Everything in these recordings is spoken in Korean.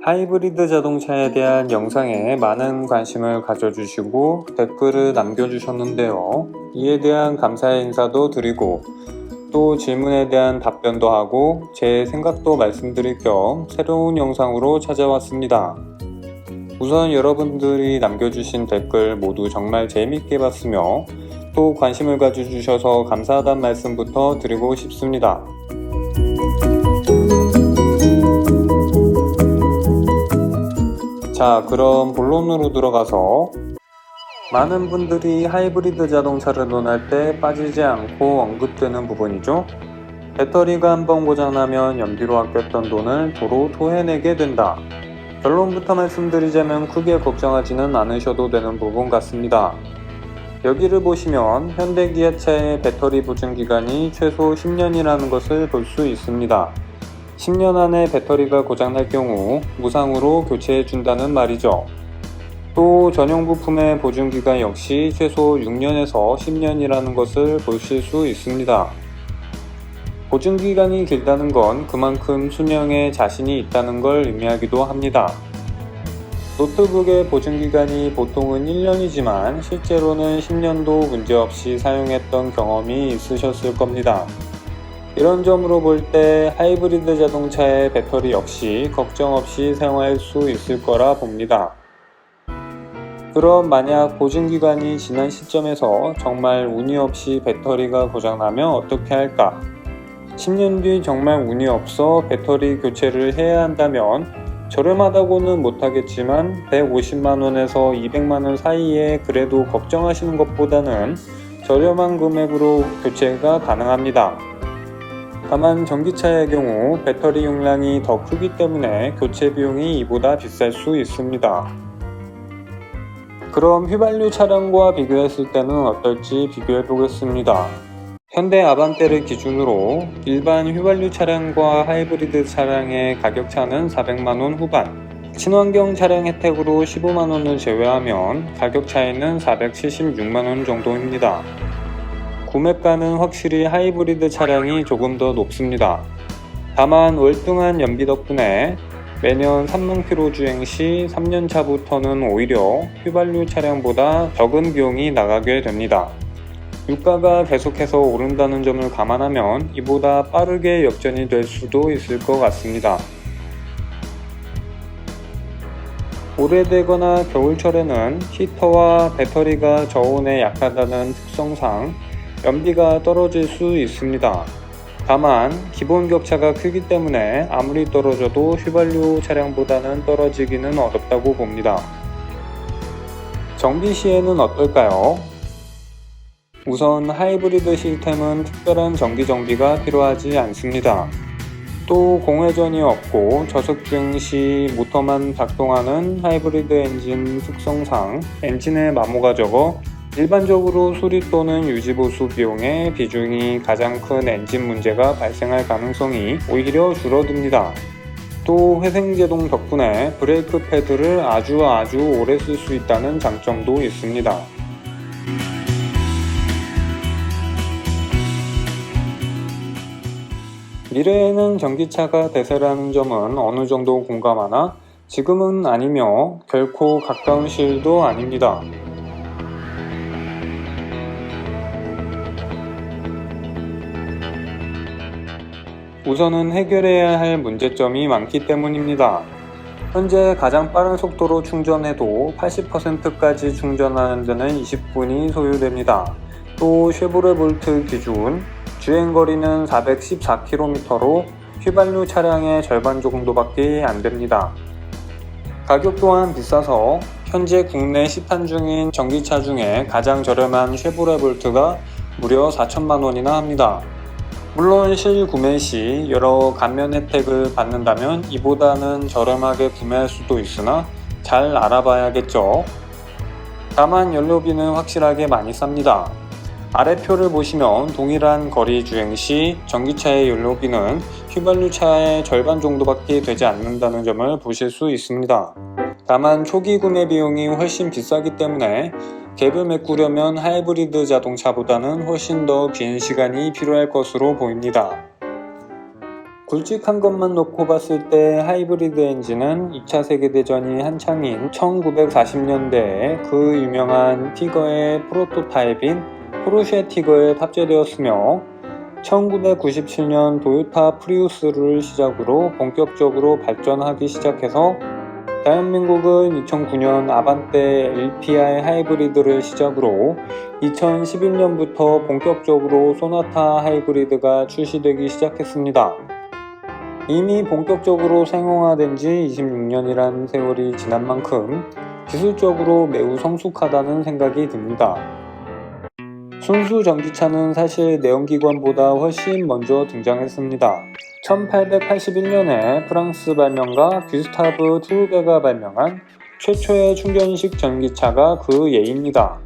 하이브리드 자동차에 대한 영상에 많은 관심을 가져주시고 댓글을 남겨주셨는데요. 이에 대한 감사의 인사도 드리고 또 질문에 대한 답변도 하고 제 생각도 말씀드릴 겸 새로운 영상으로 찾아왔습니다. 우선 여러분들이 남겨주신 댓글 모두 정말 재밌게 봤으며 또 관심을 가져주셔서 감사하다는 말씀부터 드리고 싶습니다. 자, 그럼 본론으로 들어가서 많은 분들이 하이브리드 자동차를 논할 때 빠지지 않고 언급되는 부분이죠. 배터리가 한번 고장나면 연비로 아꼈던 돈을 도로 토해내게 된다. 결론부터 말씀드리자면 크게 걱정하지는 않으셔도 되는 부분 같습니다. 여기를 보시면 현대기아차의 배터리 보증기간이 최소 10년이라는 것을 볼 수 있습니다. 10년 안에 배터리가 고장날 경우 무상으로 교체해 준다는 말이죠. 또 전용 부품의 보증기간 역시 최소 6년에서 10년이라는 것을 보실 수 있습니다. 보증기간이 길다는 건 그만큼 수명에 자신이 있다는 걸 의미하기도 합니다. 노트북의 보증기간이 보통은 1년이지만 실제로는 10년도 문제없이 사용했던 경험이 있으셨을 겁니다. 이런 점으로 볼 때 하이브리드 자동차의 배터리 역시 걱정 없이 사용할 수 있을 거라 봅니다. 그럼 만약 보증기간이 지난 시점에서 정말 운이 없이 배터리가 고장나면 어떻게 할까? 10년 뒤 정말 운이 없어 배터리 교체를 해야 한다면 저렴하다고는 못하겠지만 150만원에서 200만원 사이에 그래도 걱정하시는 것보다는 저렴한 금액으로 교체가 가능합니다. 다만 전기차의 경우 배터리 용량이 더 크기 때문에 교체 비용이 이보다 비쌀 수 있습니다. 그럼 휘발유 차량과 비교했을 때는 어떨지 비교해 보겠습니다. 현대 아반떼를 기준으로 일반 휘발유 차량과 하이브리드 차량의 가격 차는 400만원 후반, 친환경 차량 혜택으로 15만원을 제외하면 가격 차이는 476만원 정도입니다. 구매가는 확실히 하이브리드 차량이 조금 더 높습니다. 다만 월등한 연비 덕분에 매년 3만km 주행 시 3년차부터는 오히려 휘발유 차량보다 적은 비용이 나가게 됩니다. 유가가 계속해서 오른다는 점을 감안하면 이보다 빠르게 역전이 될 수도 있을 것 같습니다. 오래되거나 겨울철에는 히터와 배터리가 저온에 약하다는 특성상 연비가 떨어질 수 있습니다. 다만 기본 격차가 크기 때문에 아무리 떨어져도 휘발유 차량보다는 떨어지기는 어렵다고 봅니다. 정비 시에는 어떨까요? 우선 하이브리드 시스템은 특별한 정기 정비가 필요하지 않습니다. 또 공회전이 없고 저속주행 시 모터만 작동하는 하이브리드 엔진 특성상 엔진의 마모가 적어 일반적으로 수리 또는 유지보수 비용의 비중이 가장 큰 엔진 문제가 발생할 가능성이 오히려 줄어듭니다. 또 회생제동 덕분에 브레이크 패드를 아주 오래 쓸 수 있다는 장점도 있습니다. 미래에는 전기차가 대세라는 점은 어느 정도 공감하나 지금은 아니며 결코 가까운 시일도 아닙니다. 우선은 해결해야 할 문제점이 많기 때문입니다. 현재 가장 빠른 속도로 충전해도 80%까지 충전하는 데는 20분이 소요됩니다. 또 쉐보레볼트 기준 주행거리는 414km로 휘발유 차량의 절반 정도밖에 안됩니다. 가격 또한 비싸서 현재 국내 시판 중인 전기차 중에 가장 저렴한 쉐보레볼트가 무려 4천만원이나 합니다. 물론 실구매 시 여러 감면 혜택을 받는다면 이보다는 저렴하게 구매할 수도 있으나 잘 알아봐야겠죠. 다만 연료비는 확실하게 많이 쌉니다. 아래표를 보시면 동일한 거리 주행 시 전기차의 연료비는 휘발유차의 절반 정도밖에 되지 않는다는 점을 보실 수 있습니다. 다만 초기 구매 비용이 훨씬 비싸기 때문에 갭을 메꾸려면 하이브리드 자동차보다는 훨씬 더 긴 시간이 필요할 것으로 보입니다. 굵직한 것만 놓고 봤을 때 하이브리드 엔진은 2차 세계대전이 한창인 1940년대에 그 유명한 티거의 프로토타입인 포르쉐 티거에 탑재되었으며 1997년 도요타 프리우스를 시작으로 본격적으로 발전하기 시작해서 대한민국은 2009년 아반떼 LPI 하이브리드를 시작으로 2011년부터 본격적으로 소나타 하이브리드가 출시되기 시작했습니다. 이미 본격적으로 상용화된 지 26년이란 세월이 지난 만큼 기술적으로 매우 성숙하다는 생각이 듭니다. 순수 전기차는 사실 내연기관보다 훨씬 먼저 등장했습니다. 1881년에 프랑스 발명가 귀스타브 트루베가 발명한 최초의 충전식 전기차가 그 예입니다.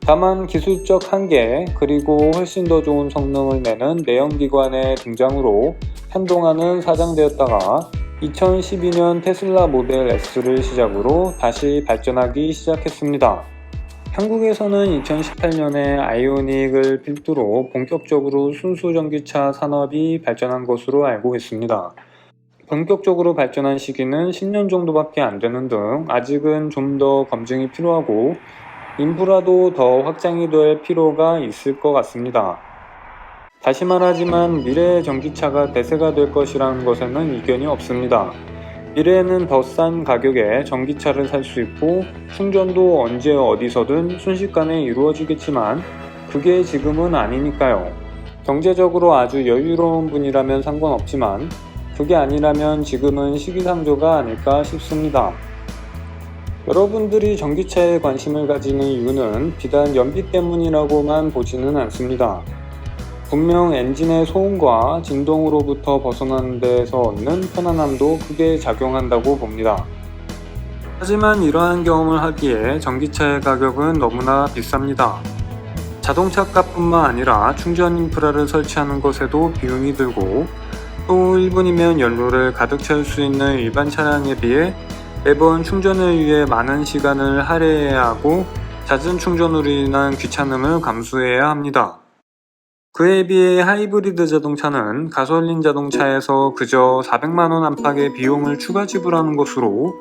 다만 기술적 한계 그리고 훨씬 더 좋은 성능을 내는 내연기관의 등장으로 한동안은 사장되었다가 2012년 테슬라 모델 S를 시작으로 다시 발전하기 시작했습니다. 한국에서는 2018년에 아이오닉을 필두로 본격적으로 순수 전기차 산업이 발전한 것으로 알고 있습니다. 본격적으로 발전한 시기는 10년 정도밖에 안 되는 등 아직은 좀 더 검증이 필요하고 인프라도 더 확장이 될 필요가 있을 것 같습니다. 다시 말하지만 미래의 전기차가 대세가 될 것이라는 것에는 이견이 없습니다. 미래에는 더 싼 가격에 전기차를 살 수 있고 충전도 언제 어디서든 순식간에 이루어지겠지만 그게 지금은 아니니까요. 경제적으로 아주 여유로운 분이라면 상관없지만 그게 아니라면 지금은 시기상조가 아닐까 싶습니다. 여러분들이 전기차에 관심을 가지는 이유는 비단 연비 때문이라고만 보지는 않습니다. 분명 엔진의 소음과 진동으로부터 벗어나는 데에서 얻는 편안함도 크게 작용한다고 봅니다. 하지만 이러한 경험을 하기에 전기차의 가격은 너무나 비쌉니다. 자동차 값뿐만 아니라 충전 인프라를 설치하는 것에도 비용이 들고 또 1분이면 연료를 가득 채울 수 있는 일반 차량에 비해 매번 충전을 위해 많은 시간을 할애해야 하고 잦은 충전으로 인한 귀찮음을 감수해야 합니다. 그에 비해 하이브리드 자동차는 가솔린 자동차에서 그저 400만원 안팎의 비용을 추가 지불하는 것으로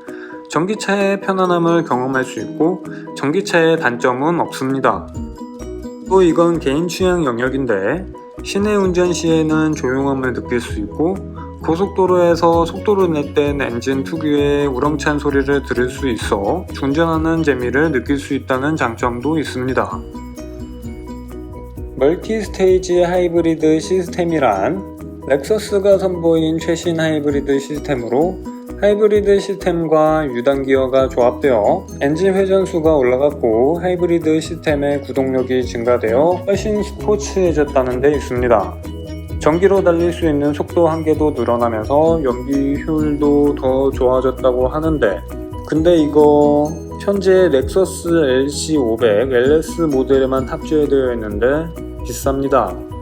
전기차의 편안함을 경험할 수 있고 전기차의 단점은 없습니다. 또 이건 개인 취향 영역인데 시내 운전 시에는 조용함을 느낄 수 있고 고속도로에서 속도를 낼 땐 엔진 특유의 우렁찬 소리를 들을 수 있어 운전하는 재미를 느낄 수 있다는 장점도 있습니다. 멀티 스테이지 하이브리드 시스템이란 렉서스가 선보인 최신 하이브리드 시스템으로 하이브리드 시스템과 유단 기어가 조합되어 엔진 회전수가 올라갔고 하이브리드 시스템의 구동력이 증가되어 훨씬 스포츠해졌다는 데 있습니다. 전기로 달릴 수 있는 속도 한계도 늘어나면서 연비 효율도 더 좋아졌다고 하는데 근데 이거 현재 렉서스 LC500 LS 모델에만 탑재되어 있는데 비쌉니다.